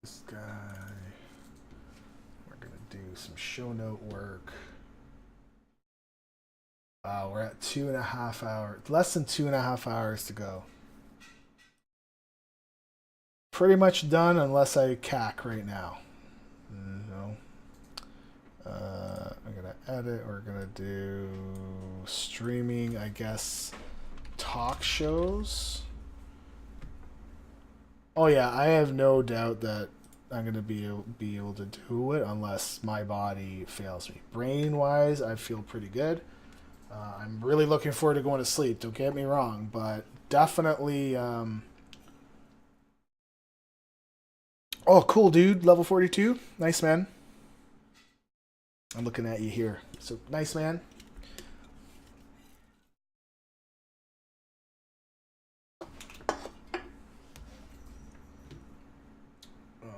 This guy. We're gonna do some show note work. Wow, we're at 2.5 hours. Less than 2.5 hours to go. Pretty much done unless I cack right now. No. I'm gonna edit. We're gonna do streaming, I guess. Talk shows. Oh yeah, I have no doubt that I'm gonna be able to do it unless my body fails me. Brain wise, I feel pretty good. I'm really looking forward to going to sleep. Don't get me wrong, but definitely. Oh, cool, dude. Level 42. Nice, man. I'm looking at you here. So nice, man. Um,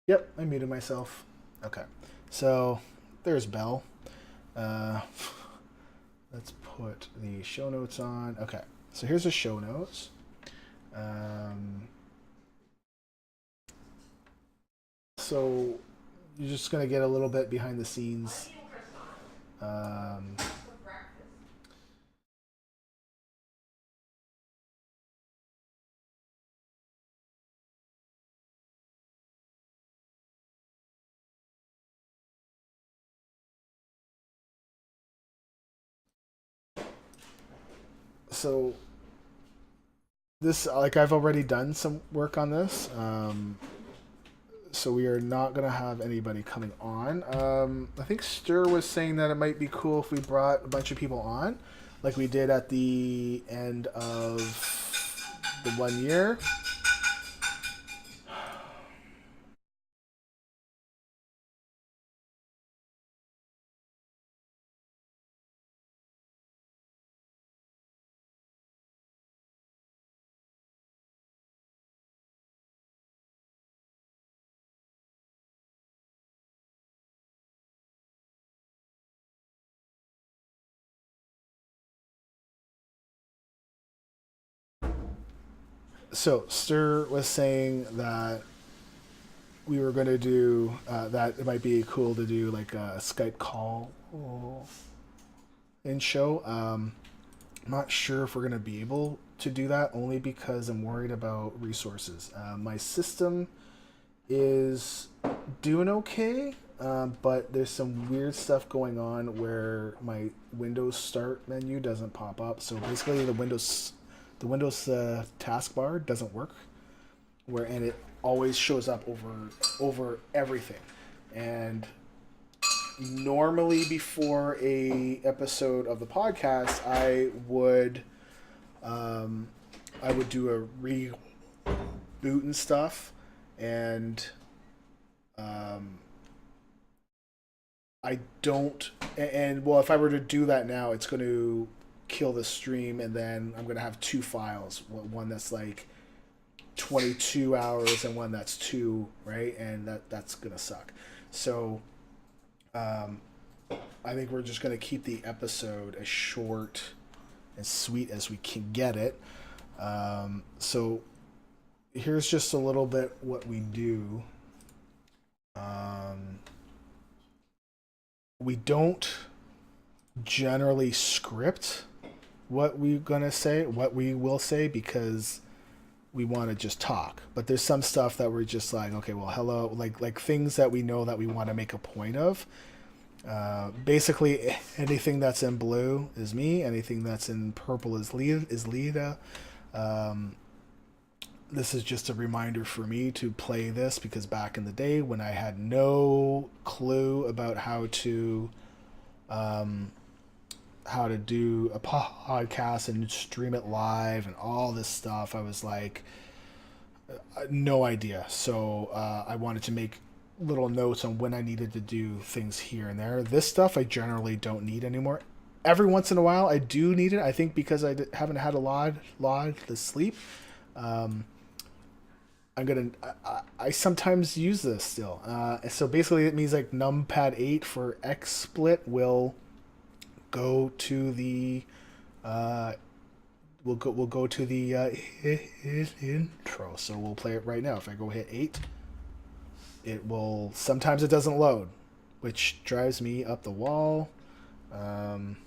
yep, I muted myself. Okay, so there's Bell. Uh, let's put the show notes on. Okay, so here's the show notes. Um, so you're just gonna get a little bit behind the scenes. Um, so this, like, I've already done some work on this. So we are not gonna have anybody coming on. I think Stir was saying that it might be cool if we brought a bunch of people on, like we did at the end of the 1 year. So Stir was saying that we were going to do that. It might be cool to do like a Skype call in show. I'm not sure if we're going to be able to do that only because I'm worried about resources. My system is doing okay, but there's some weird stuff going on where my Windows Start menu doesn't pop up. So basically, the Windows taskbar doesn't work, and it always shows up over everything. And normally, before a episode of the podcast, um, I would do a reboot and stuff, and um, I don't. And well, if I were to do that now, it's going to kill the stream, and then I'm going to have two files. One that's like 22 hours and one that's two, right? And that's going to suck. So um, I think we're just going to keep the episode as short and sweet as we can get it. So here's just a little bit what we do. We don't generally script what we're gonna say, what we will say, because we want to just talk. But there's some stuff that we're just like, okay, well, hello, like things that we know that we want to make a point of. Basically, anything that's in blue is me. Anything that's in purple is Lita. Um, this is just a reminder for me to play this because back in the day when I had no clue about um, how to do a podcast and stream it live and all this stuff, I was like, no idea. So I wanted to make little notes on when I needed to do things here and there. This stuff I generally don't need anymore. Every once in a while I do need it. I think because haven't had a lot of sleep. Um, I sometimes use this still. So basically it means like numpad 8 for XSplit will go to the uh, we'll go to the intro. So we'll play it right now. If I go hit 8, it will, sometimes it doesn't load, which drives me up the wall. Um,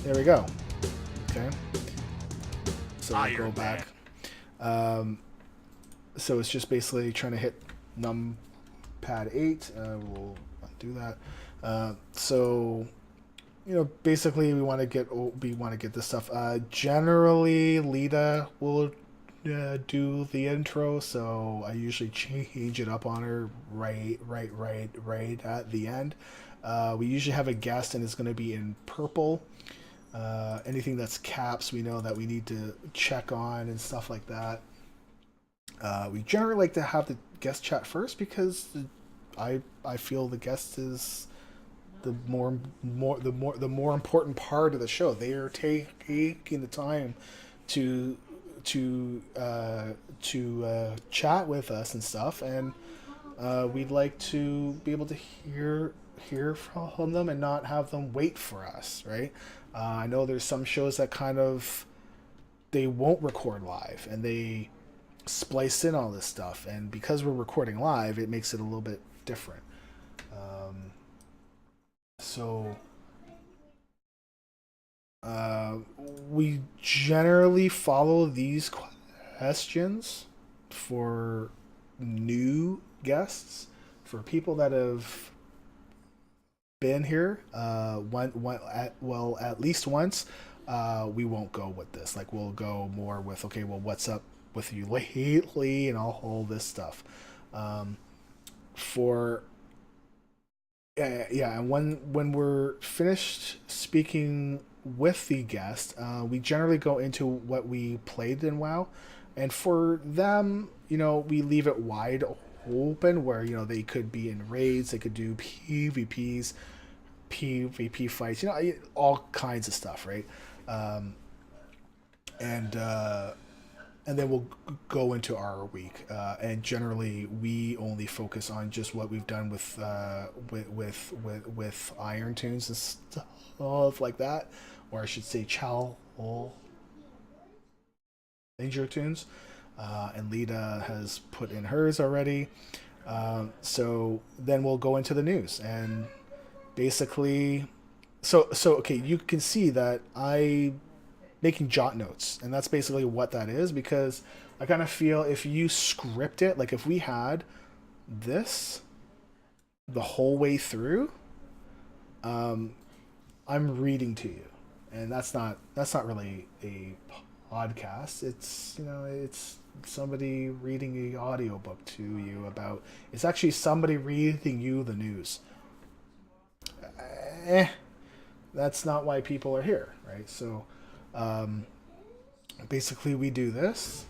there we go. Okay. So we'll go back. So it's just basically trying to hit numpad 8. We'll do that. So basically we want to get this stuff. Generally, Lita will do the intro, so I usually change it up on her right at the end. We usually have a guest, and it's going to be in purple. Anything that's caps, we know that we need to check on and stuff like that. We generally like to have the guest chat first because I feel the guest is the more important part of the show. They are taking the time to chat with us and stuff, and we'd like to be able to hear from them and not have them wait for us, right? I know there's some shows that kind of they won't record live and they splice in all this stuff, and because we're recording live, it makes it a little bit different. So we generally follow these questions for new guests, for people that have been here at least once. We won't go with this. Like, we'll go more with, okay, well, what's up with you lately and all this stuff. For yeah, and when we're finished speaking with the guest, we generally go into what we played in WoW, and for them, we leave it wide open where they could be in raids, they could do PvPs, PvP fights, all kinds of stuff, right? And then we'll go into our week. And generally, we only focus on just what we've done with Iron Tunes and stuff like that, or I should say, Danger Tunes. And Lita has put in hers already. So then we'll go into the news, and basically, so okay, you can see that I making jot notes, and that's basically what that is. Because I kind of feel if you script it, like if we had this the whole way through, um, I'm reading to you, and that's not really a podcast. It's it's somebody reading a audiobook to you about. It's actually somebody reading you the news. Eh, that's not why people are here, right? So, um, basically, we do this.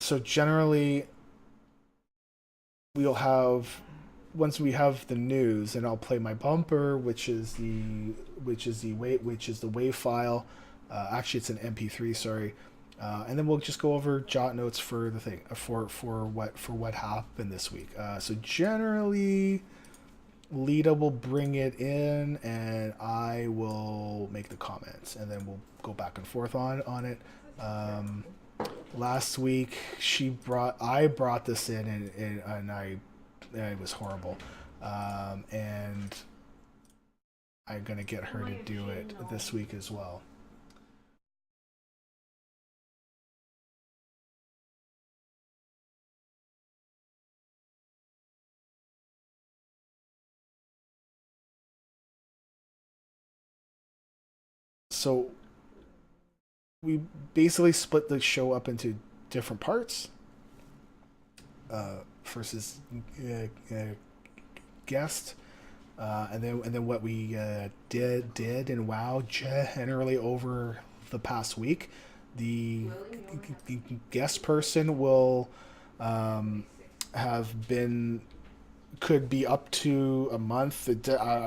So generally, we'll have once we have the news, and I'll play my bumper, which is the wave file. Actually, it's an MP3. Sorry, and then we'll just go over jot notes for the thing for what happened this week. So generally, Lita will bring it in, and I will make the comments, and then we'll go back and forth on it. Um, Last week, I brought this in, and it was horrible, and I'm gonna get her to do it this week as well. So we basically split the show up into different parts. Versus guest, and then what we did in WoW generally over the past week. The guest person will have been could be up to a month.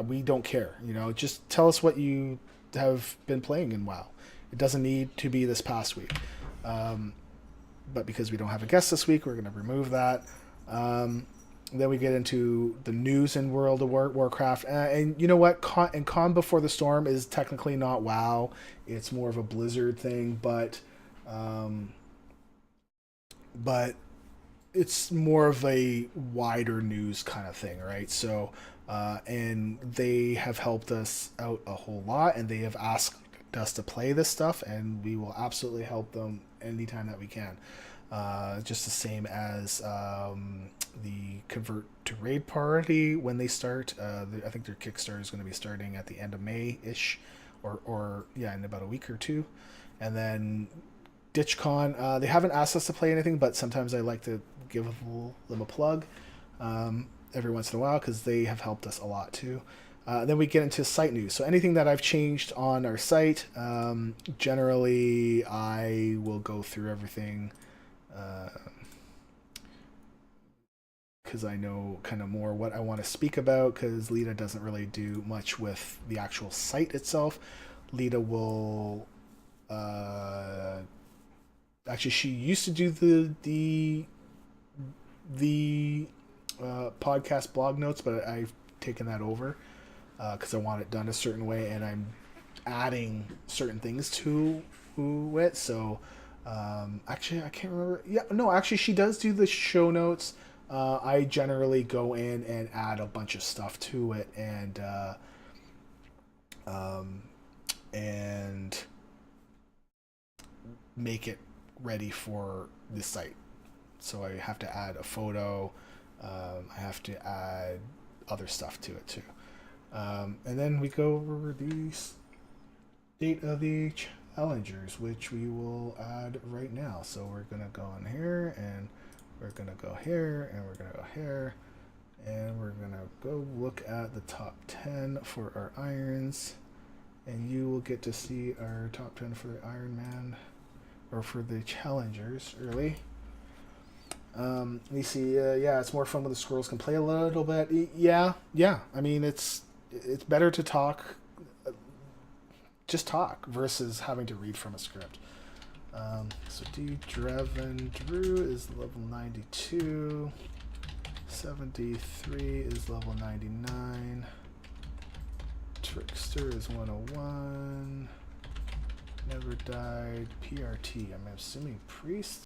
We don't care. Just tell us what you have been playing in WoW. It doesn't need to be this past week. Um, but because we don't have a guest this week, we're going to remove that. Um, then we get into the news in World of Warcraft, and you know what? Calm Before the Storm is technically not WoW; it's more of a Blizzard thing, um, but it's more of a wider news kind of thing, right? So, and they have helped us out a whole lot, and they have asked us to play this stuff, and we will absolutely help them anytime that we can. Just the same as the Convert to Raid Party when they start. I think their Kickstarter is going to be starting at the end of May ish, or yeah, in about a week or two, and then DitchCon. They haven't asked us to play anything, but sometimes I like to give them a plug every once in a while because they have helped us a lot too. Then we get into site news. So anything that I've changed on our site, generally I will go through everything because I know kind of more what I want to speak about. Because Lita doesn't really do much with the actual site itself. Lita will actually she used to do the podcast blog notes, but I've taken that over because I want it done a certain way, and I'm adding certain things to it. So actually, I can't remember. Yeah, no, actually, she does do the show notes. I generally go in and add a bunch of stuff to it, um, and make it ready for the site. So I have to add a photo. I have to add other stuff to it too. And then we go over the state of the challengers, which we will add right now. So we're gonna go in here, and we're gonna go here, and we're gonna go here, and we're gonna go look at the top 10 for our irons, and you will get to see our top 10 for the Iron Man, or for the challengers early. You see, yeah, it's more fun when the squirrels can play a little bit. Yeah, yeah. I mean, it's better to talk, just talk, versus having to read from a script. So D. Dreven Drew is level 92. 73 is level 99. Trickster is 101. Never died. PRT. I'm assuming priest.